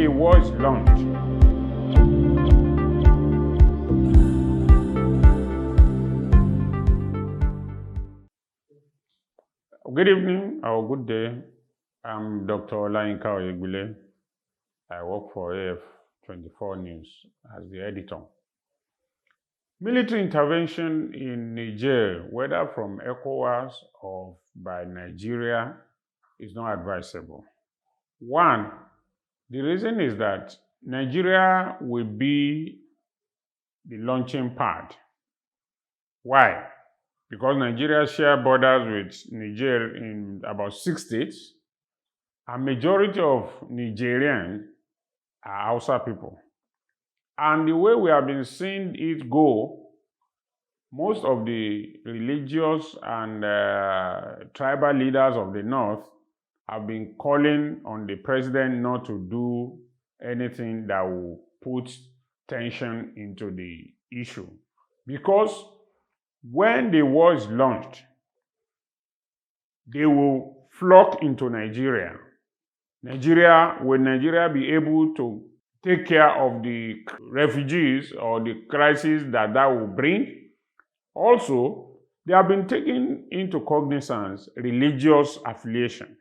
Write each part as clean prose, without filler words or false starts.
the war is launched, good evening or good day. I'm Dr. Olayinka Oyegbile. I work for AF24NEWS as the editor. Military intervention in Niger, whether from ECOWAS or by Nigeria, is not advisable. One, the reason is that Nigeria will be the launching pad. Why? Because Nigeria shares borders with Niger in about 6 states, and majority of Nigerians are Hausa people. And the way we have been seeing it go, most of the religious and tribal leaders of the North have been calling on the president not to do anything that will put tension into the issue. Because when the war is launched, they will flock into Nigeria. Will Nigeria be able to take care of the refugees or the crisis that will bring? Also, they have been taking into cognizance religious affiliation.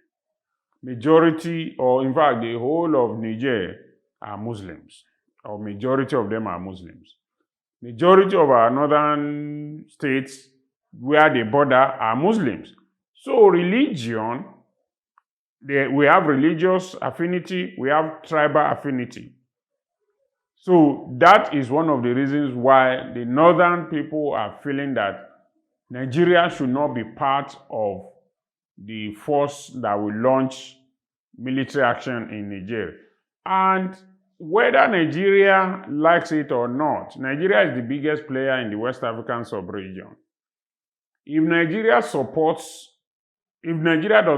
Majority, or in fact, the whole of Niger are Muslims, or majority of them are Muslims. Majority of our northern states where they border are Muslims. So religion, we have religious affinity, we have tribal affinity. So that is one of the reasons why the northern people are feeling that Nigeria should not be part of the force that will launch military action in Niger. And whether Nigeria likes it or not, Nigeria is the biggest player in the West African sub-region. If Nigeria does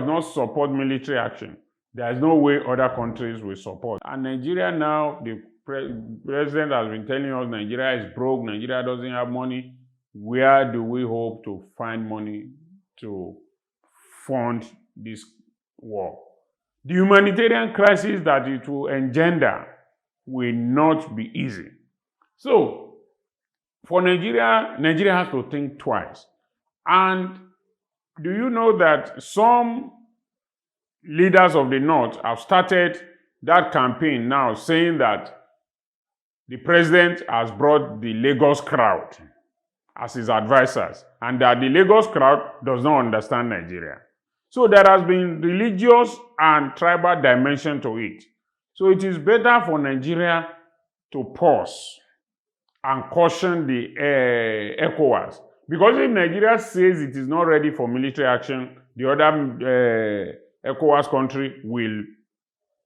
not support military action, there is no way other countries will support. And Nigeria now, the president has been telling us Nigeria is broke, Nigeria doesn't have money. Where do we hope to find money to fund this war? The humanitarian crisis that it will engender will not be easy. So, for Nigeria has to think twice. And do you know that some leaders of the North have started that campaign now, saying that the president has brought the Lagos crowd as his advisors, and that the Lagos crowd does not understand Nigeria. So there has been religious and tribal dimension to it. So it is better for Nigeria to pause and caution the ECOWAS. Because if Nigeria says it is not ready for military action, the other ECOWAS country will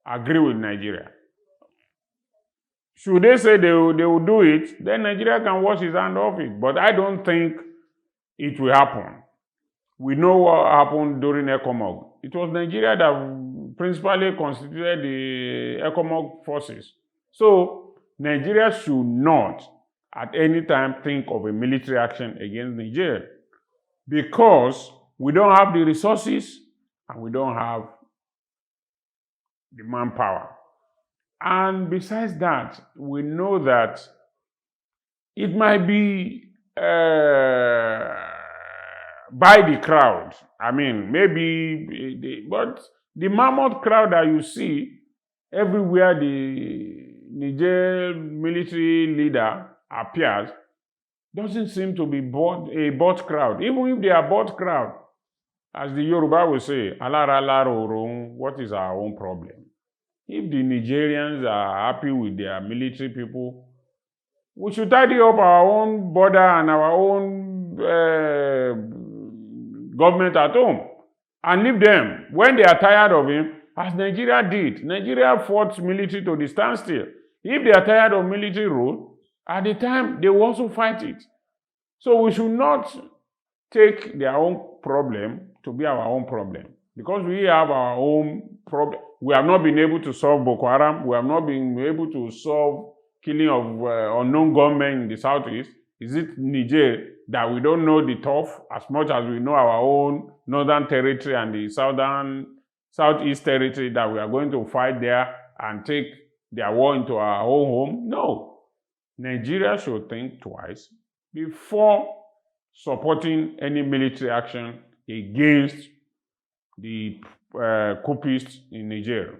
agree with Nigeria. Should they say they will do it, then Nigeria can wash his hand off it. But I don't think it will happen. We know what happened during ECOMOG. It was Nigeria that principally constituted the ECOMOG forces. So Nigeria should not at any time think of a military action against Niger, because we don't have the resources and we don't have the manpower. And besides that, we know that it might be by the crowd. I mean, but the mammoth crowd that you see everywhere the Niger military leader appears doesn't seem to be a bought crowd. Even if they are bought crowd, as the Yoruba will say, what is our own problem? If the Nigerians are happy with their military people, we should tidy up our own border and our own government at home and leave them. When they are tired of him, as Nigeria did, Nigeria fought military to the standstill. If they are tired of military rule, at the time, they will also fight it. So we should not take their own problem to be our own problem, because we have our own problem. We have not been able to solve Boko Haram. We have not been able to solve killing of unknown gunmen in the southeast. Is it Niger that we don't know the tough as much as we know our own northern territory and the southeast territory, that we are going to fight there and take their war into our own home? No. Nigeria should think twice before supporting any military action against the coupists in Niger.